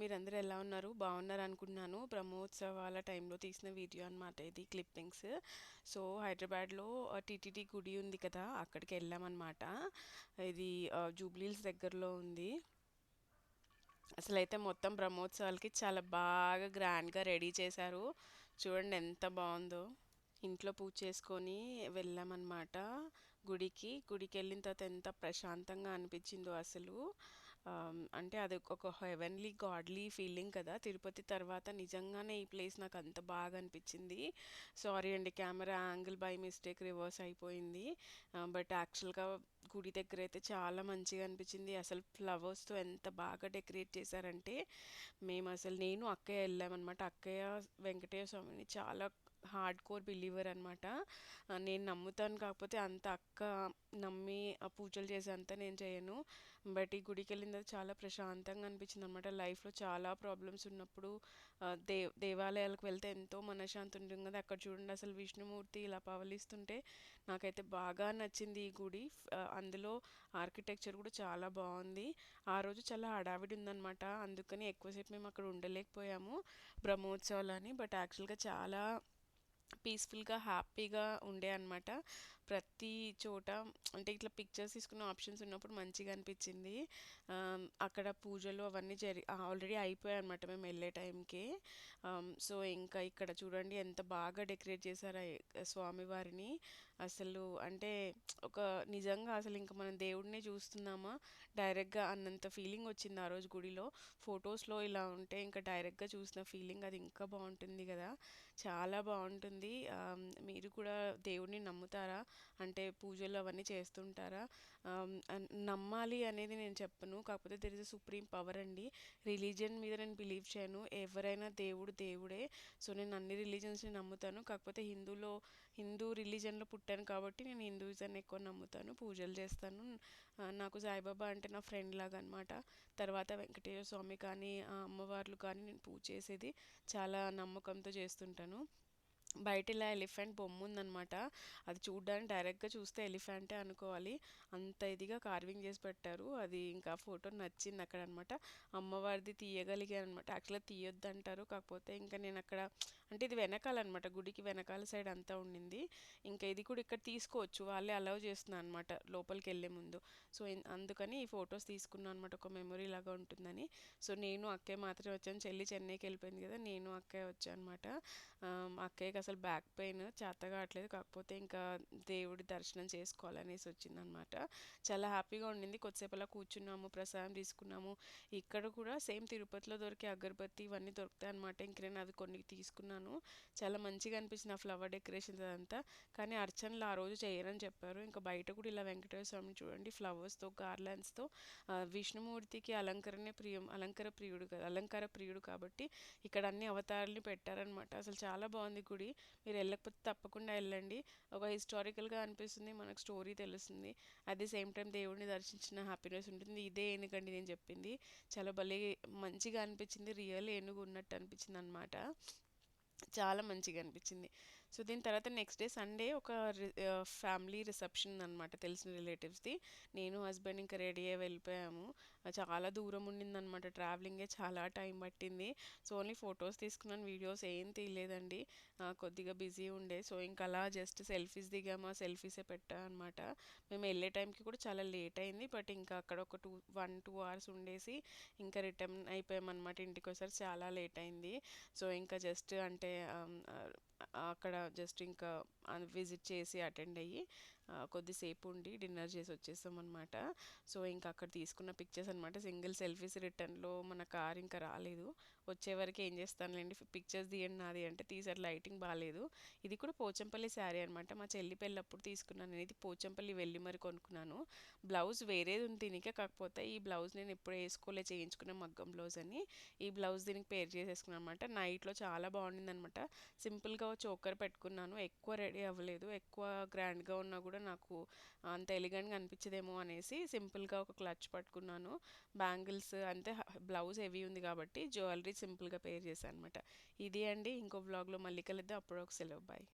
మీరందరూ ఎలా ఉన్నారు? బాగున్నారనుకుంటున్నాను. బ్రహ్మోత్సవాల టైంలో తీసిన వీడియో అనమాట ఇది క్లిప్పింగ్స్. సో, హైదరాబాద్‌లో టీటీడీ గుడి ఉంది కదా! అక్కడికెళ్ళామనమాట. ఇది జూబ్లీ హిల్స్ దగ్గరలో ఉంది. అసలైతే మొత్తం బ్రహ్మోత్సవాలకి చాలా బాగా గ్రాండ్‌గా రెడీ చేశారు. చూడండి ఎంత బావుందో. ఇంట్లో పూజ చేసుకొని వెళ్ళామన్నమాట గుడికి. గుడికెళ్ళిన తర్వాత ఎంత ప్రశాంతంగా అనిపించిందో అసలు. అంటే అది ఒక హెవెన్లీ, గాడ్లీ ఫీలింగ్ కదా! తిరుపతి తర్వాత నిజంగానే ఈ ప్లేస్ నాకు అంత బాగా అనిపించింది. సారీ అండి, camera angle by mistake reverse అయిపోయింది. బట్ యాక్చువల్‌గా గుడి దగ్గర అయితే చాలా మంచిగా అనిపించింది. అసలు ఫ్లవర్స్‌తో ఎంత బాగా డెకరేట్ చేశారంటే, మేము అసలు నేను, అక్కయ్య వెళ్ళామన్నమాట. అక్కయ్య వెంకటేశ్వర స్వామిని చాలా హార్డ్ కోర్ బిలీవర్ అనమాట. నేను నమ్ముతాను, కాకపోతే అంత అక్క నమ్మి ఆ పూజలు చేసేంత నేను చేయను. బట్ ఈ గుడికి వెళ్ళిన తర్వాత చాలా ప్రశాంతంగా అనిపించింది అనమాట. లైఫ్లో చాలా ప్రాబ్లమ్స్ ఉన్నప్పుడు దేవాలయాలకు వెళ్తే ఎంతో మనశ్శాంతి ఉంటుంది కదా. అక్కడ చూడండి అసలు విష్ణుమూర్తి ఇలా పవలిస్తుంటే నాకైతే బాగా నచ్చింది ఈ గుడి. అందులో ఆర్కిటెక్చర్ కూడా చాలా బాగుంది. ఆ రోజు చాలా హడావిడి ఉందన్నమాట, అందుకని ఎక్కువసేపు మేము అక్కడ ఉండలేకపోయాము బ్రహ్మోత్సవాలని. బట్ యాక్చువల్గా చాలా పీస్ఫుల్గా, హ్యాపీగా ఉండే అనమాట. ప్రతి చోట అంటే ఇట్లా పిక్చర్స్ తీసుకున్న ఆప్షన్స్ ఉన్నప్పుడు మంచిగా అనిపించింది. అక్కడ పూజలు అవన్నీ ఆల్రెడీ అయిపోయాయి అనమాట మేము వెళ్ళే టైంకి. సో ఇంకా ఇక్కడ చూడండి ఎంత బాగా డెకరేట్ చేశారు స్వామివారిని. అసలు అంటే ఒక నిజంగా అసలు ఇంకా మనం దేవుడినే చూస్తున్నామా డైరెక్ట్గా అన్నంత ఫీలింగ్ వచ్చింది ఆ రోజు గుడిలో. ఫొటోస్లో ఇలా ఉంటే ఇంకా డైరెక్ట్గా చూసిన ఫీలింగ్ అది ఇంకా బాగుంటుంది కదా. చాలా బాగుంటుంది. మీరు కూడా దేవుడిని నమ్ముతారా? అంటే పూజలు అవన్నీ చేస్తుంటారా? నమ్మాలి అనేది నేను చెప్పను, కాకపోతే there is a supreme power అండి. రిలీజియన్ మీద నేను బిలీవ్ చేయను. ఎవరైనా దేవుడు దేవుడే. సో నేను అన్ని రిలీజన్స్ని నమ్ముతాను, కాకపోతే హిందూ రిలీజన్లో పుట్టాను కాబట్టి నేను హిందూయిజాన్ని ఎక్కువ నమ్ముతాను, పూజలు చేస్తాను. నాకు సాయిబాబా అంటే నా ఫ్రెండ్ లాగా అనమాట. తర్వాత వెంకటేశ్వర స్వామి కానీ అమ్మవార్లు కానీ నేను పూజ చేసేది చాలా నమ్మకంతో చేస్తుంటాను. బయట ఇలా ఎలిఫెంట్ బొమ్మ ఉందనమాట. అది చూడ్డానికి డైరెక్ట్గా చూస్తే ఎలిఫెంటే అనుకోవాలి, అంత ఇదిగా కార్వింగ్ చేసి పెట్టారు. అది ఇంకా ఫోటో నచ్చింది అక్కడ అనమాట. అమ్మవారిది తీయగలిగాను అనమాట. యాక్చువల్గా తీయొద్దు అంటారు, కాకపోతే ఇంకా నేను అక్కడ అంటే ఇది వెనకాలన్నమాట, గుడికి వెనకాల సైడ్ అంతా ఉండింది. ఇంకా ఇది కూడా ఇక్కడ తీసుకోవచ్చు, వాళ్ళే అలౌ చేస్తున్నారు అనమాట లోపలికి వెళ్ళే ముందు. సో అందుకని ఈ ఫొటోస్ తీసుకున్నాను అనమాట, ఒక మెమొరీ లాగా ఉంటుందని. సో నేను అక్కయ్య మాత్రమే వచ్చాను, చెల్లి చెన్నైకి వెళ్ళిపోయింది కదా, నేను అక్కయ్య వచ్చాను అనమాట. అక్కయ్యకి అసలు బ్యాక్ పెయిన్ చేత కావట్లేదు, కాకపోతే ఇంకా దేవుడి దర్శనం చేసుకోవాలనేసి వచ్చిందనమాట. చాలా హ్యాపీగా ఉండింది. కొద్దిసేపు అలా కూర్చున్నాము, ప్రసాదం తీసుకున్నాము. ఇక్కడ కూడా సేమ్ తిరుపతిలో దొరికే అగరబత్తి ఇవన్నీ దొరుకుతాయి అనమాట. ఇంక నేను అది కొన్ని తీసుకున్నాను. చాలా మంచిగా అనిపించింది ఆ ఫ్లవర్ డెకరేషన్ అదంతా. కానీ అర్చనలు ఆ రోజు చేయరని చెప్పారు. ఇంకా బయట కూడా ఇలా వెంకటేశ్వర స్వామిని చూడండి ఫ్లవర్స్తో, గార్లాండ్స్తో. విష్ణుమూర్తికి అలంకార ప్రియుడు కాబట్టి ఇక్కడ అన్ని అవతారాలని పెట్టారనమాట. అసలు చాలా బాగుంది గుడి. మీరు వెళ్ళకపోతే తప్పకుండా వెళ్ళండి. ఒక హిస్టారికల్గా అనిపిస్తుంది, మనకు స్టోరీ తెలుస్తుంది. అట్ ది సేమ్ టైం దేవుడిని దర్శించిన హ్యాపీనెస్ ఉంటుంది. ఇదే ఏనుగండి నేను చెప్పింది. చాలా భలే మంచిగా అనిపించింది, రియల్ ఏనుగు ఉన్నట్టు అనిపించింది అనమాట. చాలా మంచిగా అనిపించింది. సో దీని తర్వాత నెక్స్ట్ డే సండే ఒక ఫ్యామిలీ రిసెప్షన్ అనమాట, తెలిసిన రిలేటివ్స్ది. నేను హస్బెండ్ ఇంకా రెడీ అయ్యి వెళ్ళిపోయాము. చాలా దూరం ఉండిందనమాట, ట్రావెలింగే చాలా టైం పట్టింది. సో ఓన్లీ ఫొటోస్ తీసుకున్నాను, వీడియోస్ ఏం తీయలేదండి. కొద్దిగా బిజీ ఉండే. సో ఇంకా అలా జస్ట్ సెల్ఫీస్ దిగామా, సెల్ఫీసే పెట్టా అనమాట. మేము వెళ్ళే టైంకి కూడా చాలా లేట్ అయింది, బట్ ఇంకా అక్కడ ఒక 1-2 అవర్స్ ఉండేసి ఇంకా రిటర్న్ అయిపోయామన్నమాట ఇంటికి వచ్చేసరికి చాలా లేట్ అయింది. సో ఇంకా జస్ట్ అంటే అక్కడ జస్ట్ ఇంకా విజిట్ చేసి అటెండ్ అయ్యి కొద్దిసేపు ఉండి డిన్నర్ చేసి వచ్చేసాం అనమాట. సో ఇంకా అక్కడ తీసుకున్న పిక్చర్స్ అనమాట, సింగిల్ సెల్ఫీస్. రిటర్న్లో మన కార్ ఇంకా రాలేదు, వచ్చేవరకు ఏం చేస్తానులేండి పిక్చర్స్ తీయండి నాది అంటే తీసారు, లైటింగ్ బాగాలేదు. ఇది కూడా పోచంపల్లి శారీ అనమాట, మా చెల్లి పెళ్ళప్పుడు తీసుకున్నాను నేను. ఇది పోచంపల్లి వెళ్ళి మరి కొనుక్కున్నాను. బ్లౌజ్ వేరేది ఉంది దీనికి, కాకపోతే ఈ బ్లౌజ్ నేను ఎప్పుడు వేసుకోలే, చేయించుకున్న మగ్గం బ్లౌజ్ అని. ఈ బ్లౌజ్ దీనికి పేర్ చేసేసుకున్నాను అనమాట. నైట్లో చాలా బాగుండింది అనమాట. సింపుల్గా చోకర్ పెట్టుకున్నాను, ఎక్కువ రెడీ అవ్వలేదు. ఎక్కువ గ్రాండ్గా ఉన్నా కూడా నాకు అంత ఎలిగెంట్గా అనిపించదేమో అనేసి సింపుల్గా ఒక క్లచ్ పట్టుకున్నాను. బ్యాంగిల్స్ అంతే, బ్లౌజ్ హెవీ ఉంది కాబట్టి జ్యువెలరీ సింపుల్గా పేర్ చేశాను అనమాట. ఇది అండి, ఇంకో వ్లాగ్లో మళ్ళీ కలుద్దాం. అప్పుడు ఒక సెలవు, బాయ్.